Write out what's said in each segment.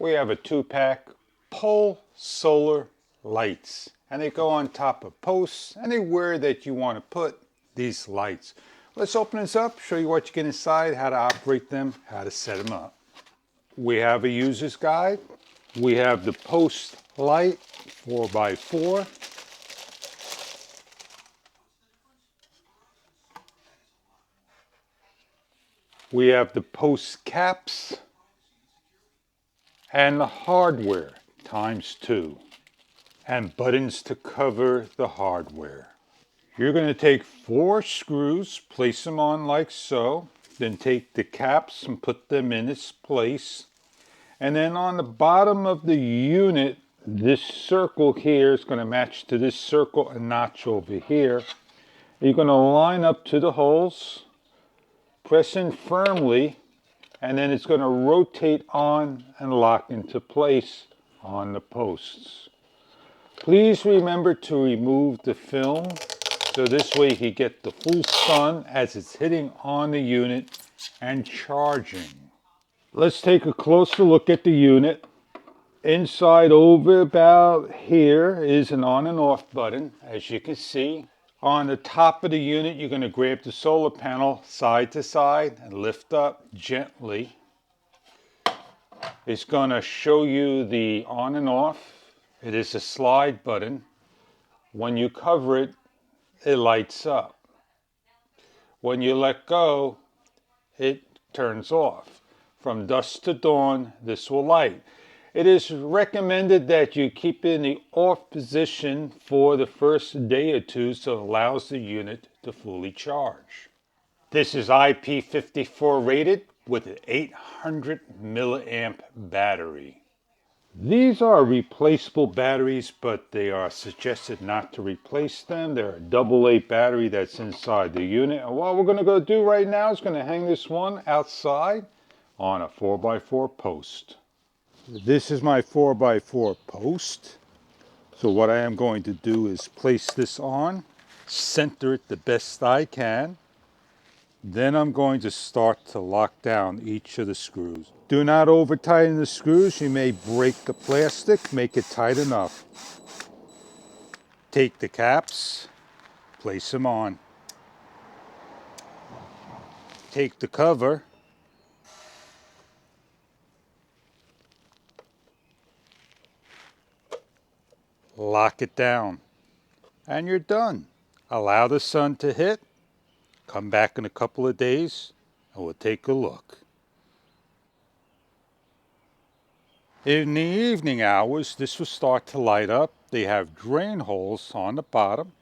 we have a 2-pack pole solar lights, and they go on top of posts anywhere that you want to put these lights. Let's open this up, show you what you get inside, how to operate them, how to set them up. We have a user's guide. We have the post light 4x4. We have the post caps and the hardware ×2 and buttons to cover the hardware. You're going to take 4 screws, place them on like so, then take the caps and put them in its place. And then on the bottom of the unit, this circle here is going to match to this circle and notch over here. You're going to line up to the holes, press in firmly, and then it's going to rotate on and lock into place on the posts. Please remember to remove the film, so this way you get the full sun as it's hitting on the unit and charging. Let's take a closer look at the unit. Inside over about here is an on and off button, as you can see. On the top of the unit, you're going to grab the solar panel side to side and lift up gently. It's going to show you the on and off. It is a slide button. When you cover it, it lights up. When you let go, it turns off. From dusk to dawn, this will light. It is recommended that you keep it in the off position for the first day or two so it allows the unit to fully charge. This is IP54 rated with an 800 milliamp battery. These are replaceable batteries, but they are suggested not to replace them. They're a AA battery that's inside the unit. And what we're going to go do right now is going to hang this one outside on a 4x4 post. This is my 4x4 post. So what I am going to do is place this on, center it the best I can. Then I'm going to start to lock down each of the screws. Do not over tighten the screws. You may break the plastic. Make it tight enough. Take the caps, place them on. Take the cover, lock it down, and you're done. Allow the sun to hit. Come back in a couple of days and we'll take a look. In the evening hours, this will start to light up. They have drain holes on the bottom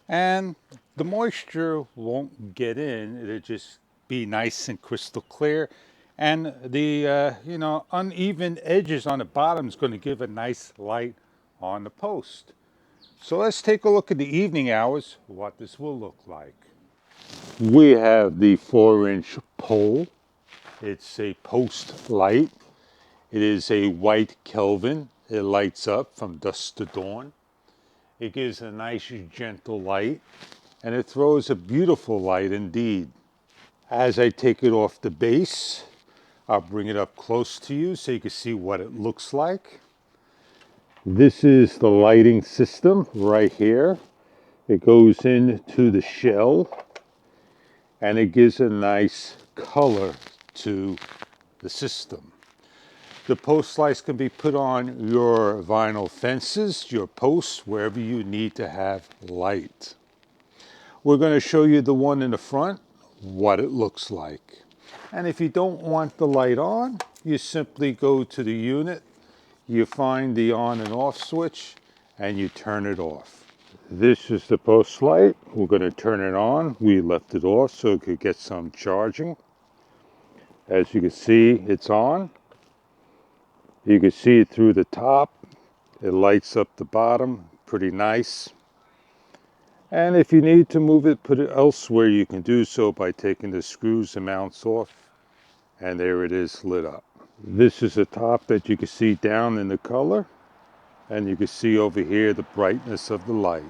and the moisture won't get in. It'll just be nice and crystal clear. And the uneven edges on the bottom is going to give a nice light on the post. So let's take a look at the evening hours, what this will look like. We have the 4-inch pole. It's a post light. It is a white Kelvin. It lights up from dusk to dawn. It gives a nice gentle light and it throws a beautiful light indeed. As I take it off the base, I'll bring it up close to you so you can see what it looks like. This is the lighting system right here. It goes into the shell and it gives a nice color to the system. The post lights can be put on your vinyl fences, your posts, wherever you need to have light. We're going to show you the one in the front, what it looks like. And if you don't want the light on, you simply go to the unit, you find the on and off switch, and you turn it off. This is the post light. We're going to turn it on. We left it off so it could get some charging. As you can see, it's on. You can see it through the top. It lights up the bottom, pretty nice. And if you need to move it, put it elsewhere, you can do so by taking the screws and mounts off. And there it is lit up. This is the top that you can see down in the color. And you can see over here the brightness of the light.